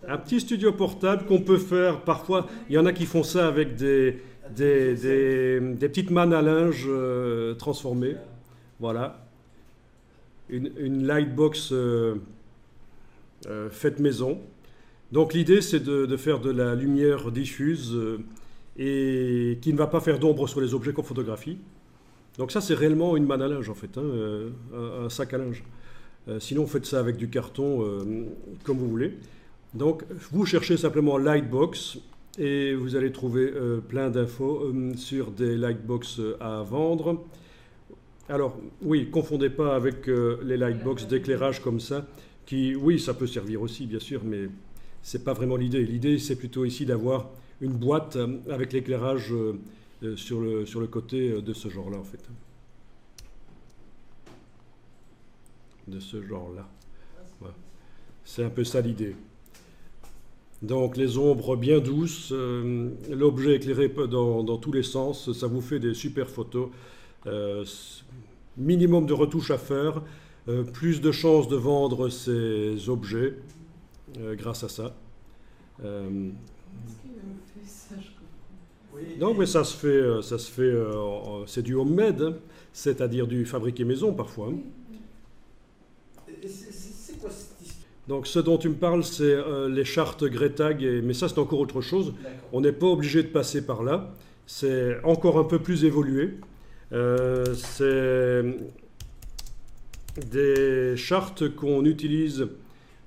Un petit studio portable qu'on peut faire parfois. Il y en a qui font ça avec des petites mannes à linge transformées. Voilà. Une lightbox faite maison. Donc l'idée c'est de faire de la lumière diffuse et qui ne va pas faire d'ombre sur les objets qu'on photographie. Donc ça c'est réellement une manne à linge en fait, hein, un sac à linge. Sinon, vous faites ça avec du carton, comme vous voulez. Donc, vous cherchez simplement Lightbox et vous allez trouver plein d'infos sur des Lightbox à vendre. Alors, oui, confondez pas avec les Lightbox d'éclairage comme ça, qui, oui, ça peut servir aussi, bien sûr, mais c'est pas vraiment l'idée. L'idée, c'est plutôt ici d'avoir une boîte avec l'éclairage sur le côté de ce genre-là, en fait. De ce genre-là. Ouais. C'est un peu ça l'idée. Donc les ombres bien douces, l'objet éclairé dans tous les sens, ça vous fait des super photos. Minimum de retouches à faire, plus de chances de vendre ces objets grâce à ça. Non, mais ça se fait, c'est du homemade, hein, c'est-à-dire du fabriqué maison parfois. Hein. C'est quoi cette histoire? Donc ce dont tu me parles, c'est les chartes Greytag, mais ça c'est encore autre chose. On n'est pas obligé de passer par là. C'est encore un peu plus évolué. C'est des chartes qu'on utilise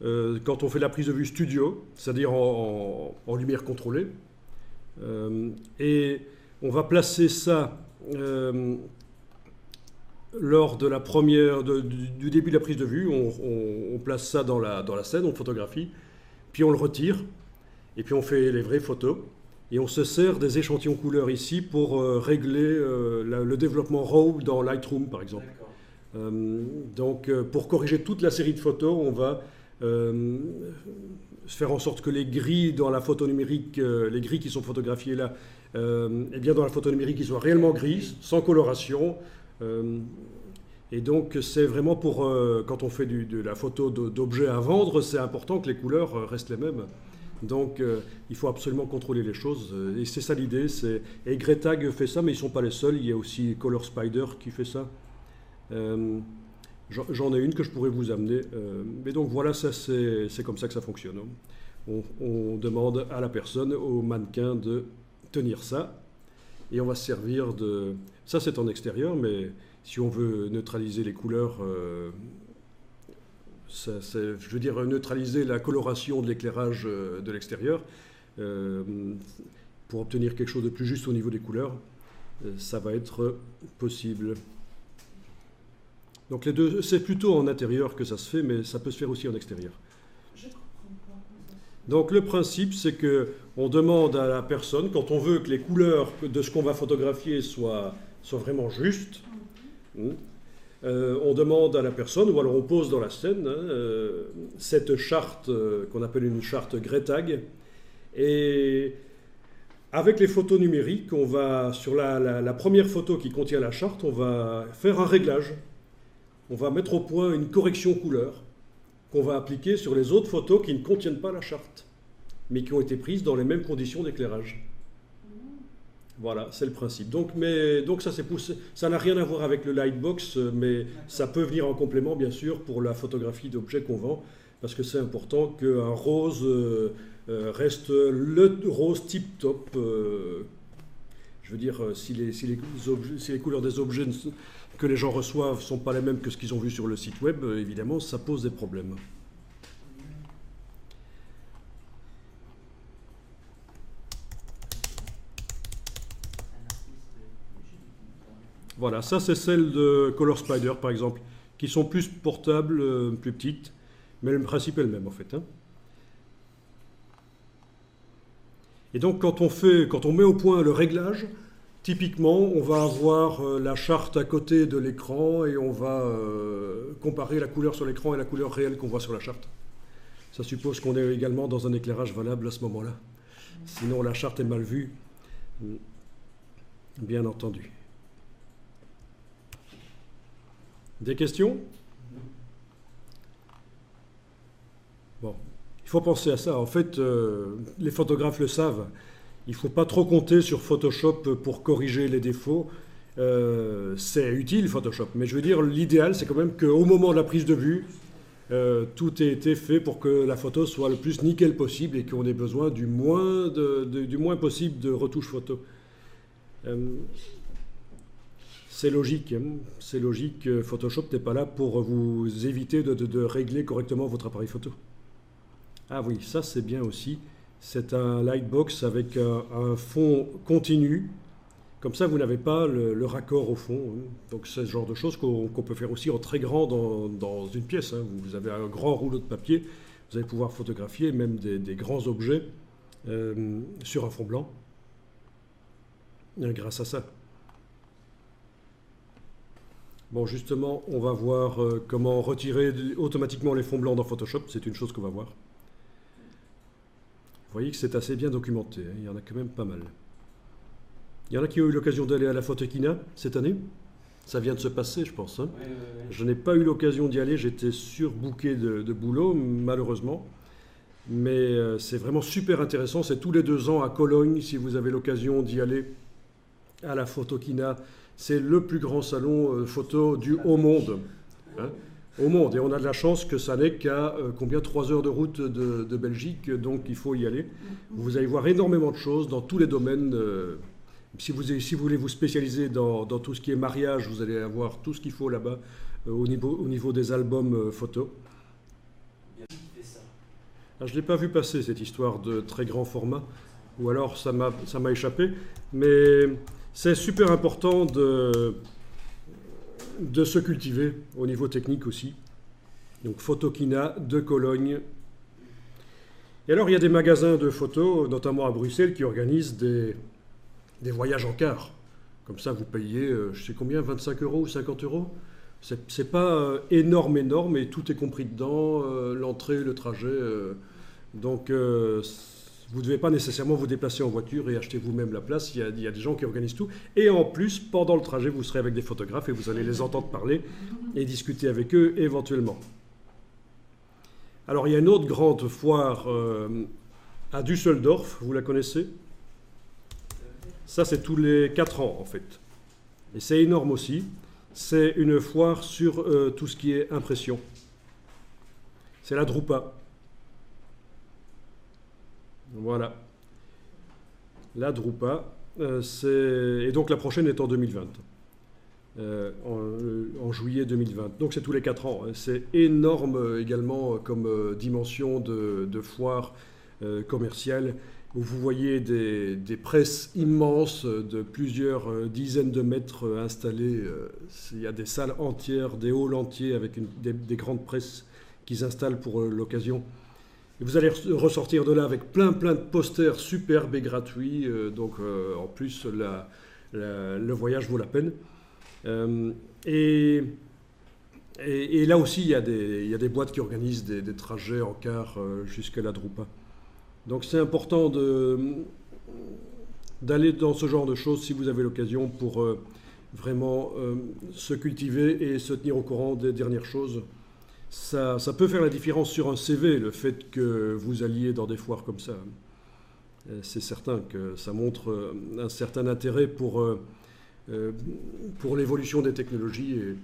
quand on fait la prise de vue studio, c'est-à-dire en lumière contrôlée. Et on va placer ça lors de la première, du début de la prise de vue. On place ça dans la scène, on photographie, puis on le retire, et puis on fait les vraies photos. Et on se sert des échantillons couleurs ici pour régler le développement RAW dans Lightroom, par exemple. Donc, pour corriger toute la série de photos, on va faire en sorte que les gris dans la photo numérique, les gris qui sont photographiés là, eh bien dans la photo numérique, ils soient réellement gris, sans coloration. Et donc, c'est vraiment pour, quand on fait de la photo d'objets à vendre, c'est important que les couleurs restent les mêmes. Donc, il faut absolument contrôler les choses. Et c'est ça l'idée. Et Greytag fait ça, mais ils ne sont pas les seuls. Il y a aussi Color Spider qui fait ça. J'en ai une que je pourrais vous amener. Mais donc, voilà, ça, c'est comme ça que ça fonctionne. On demande à la personne, au mannequin, de tenir ça. Et on va se servir de... Ça, c'est en extérieur, mais si on veut neutraliser les couleurs... je veux dire, neutraliser la coloration de l'éclairage de l'extérieur pour obtenir quelque chose de plus juste au niveau des couleurs, ça va être possible. Donc les deux, c'est plutôt en intérieur que ça se fait, mais ça peut se faire aussi en extérieur. Donc le principe, c'est que on demande à la personne, quand on veut que les couleurs de ce qu'on va photographier soient vraiment justes, on demande à la personne, ou alors on pose dans la scène, cette charte qu'on appelle une charte Greytag. Et avec les photos numériques, on va, sur la première photo qui contient la charte, on va faire un réglage. On va mettre au point une correction couleur qu'on va appliquer sur les autres photos qui ne contiennent pas la charte, mais qui ont été prises dans les mêmes conditions d'éclairage. Voilà, c'est le principe. Donc ça c'est poussé. Ça n'a rien à voir avec le Lightbox, mais ça peut venir en complément, bien sûr, pour la photographie d'objets qu'on vend, parce que c'est important qu'un rose reste le rose tip-top. Je veux dire, si les couleurs des objets que les gens reçoivent ne sont pas les mêmes que ce qu'ils ont vu sur le site web, évidemment, ça pose des problèmes. Voilà, ça c'est celle de Color Spider par exemple, qui sont plus portables, plus petites, mais le principe est le même en fait. Hein. Et donc quand on met au point le réglage, typiquement on va avoir la charte à côté de l'écran et on va comparer la couleur sur l'écran et la couleur réelle qu'on voit sur la charte. Ça suppose qu'on est également dans un éclairage valable à ce moment-là. Sinon la charte est mal vue, bien entendu. Des questions? Bon. Il faut penser à ça. En fait, les photographes le savent. Il ne faut pas trop compter sur Photoshop pour corriger les défauts. C'est utile, Photoshop. Mais je veux dire, l'idéal, c'est quand même qu'au moment de la prise de vue, tout ait été fait pour que la photo soit le plus nickel possible et qu'on ait besoin du moins possible de retouches photo. C'est logique, hein. C'est logique. Photoshop n'est pas là pour vous éviter de régler correctement votre appareil photo. Ah oui, ça c'est bien aussi. C'est un lightbox avec un fond continu. Comme ça, vous n'avez pas le raccord au fond, hein. Donc c'est ce genre de choses qu'on peut faire aussi en très grand dans une pièce, hein. Vous avez un grand rouleau de papier, vous allez pouvoir photographier même des grands objets sur un fond blanc grâce à ça. Bon, justement, on va voir comment retirer automatiquement les fonds blancs dans Photoshop. C'est une chose qu'on va voir. Vous voyez que c'est assez bien documenté, hein. Il y en a quand même pas mal. Il y en a qui ont eu l'occasion d'aller à la Photokina cette année. Ça vient de se passer, je pense, hein. Ouais. Je n'ai pas eu l'occasion d'y aller. J'étais surbooké de boulot, malheureusement. Mais c'est vraiment super intéressant. C'est tous les 2 ans à Cologne, si vous avez l'occasion d'y aller à la Photokina. C'est le plus grand salon photo au monde, hein, au monde. Et on a de la chance que ça n'est qu'à 3 heures de route de Belgique, donc il faut y aller. Vous allez voir énormément de choses dans tous les domaines. Si vous voulez vous spécialiser dans tout ce qui est mariage, vous allez avoir tout ce qu'il faut là-bas au niveau des albums photos. Alors, je ne l'ai pas vu passer cette histoire de très grand format, ou alors ça m'a échappé, mais c'est super important de se cultiver au niveau technique aussi. Donc Photokina de Cologne. Et alors il y a des magasins de photos, notamment à Bruxelles, qui organisent des voyages en car. Comme ça vous payez, je sais combien, 25 € ou 50 €. C'est pas énorme, et tout est compris dedans, l'entrée, le trajet. Donc vous ne devez pas nécessairement vous déplacer en voiture et acheter vous-même la place. Il y a des gens qui organisent tout. Et en plus, pendant le trajet, vous serez avec des photographes et vous allez les entendre parler et discuter avec eux éventuellement. Alors, il y a une autre grande foire à Düsseldorf. Vous la connaissez? Ça, c'est tous les 4 ans, en fait. Et c'est énorme aussi. C'est une foire sur tout ce qui est impression. C'est la Drupa. Voilà, la Drupa, et donc la prochaine est en 2020, en juillet 2020. Donc c'est tous les 4 ans. C'est énorme également comme dimension de foire commerciale, où vous voyez des presses immenses de plusieurs dizaines de mètres installées. Il y a des salles entières, des halls entiers avec des grandes presses qu'ils installent pour l'occasion. Et vous allez ressortir de là avec plein de posters superbes et gratuits. Donc en plus, le voyage vaut la peine. Et là aussi, il y a des boîtes qui organisent des trajets en car jusqu'à la Drupa. Donc c'est important d'aller dans ce genre de choses si vous avez l'occasion pour vraiment se cultiver et se tenir au courant des dernières choses. Ça peut faire la différence sur un CV, le fait que vous alliez dans des foires comme ça. C'est certain que ça montre un certain intérêt pour l'évolution des technologies. Et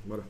voilà.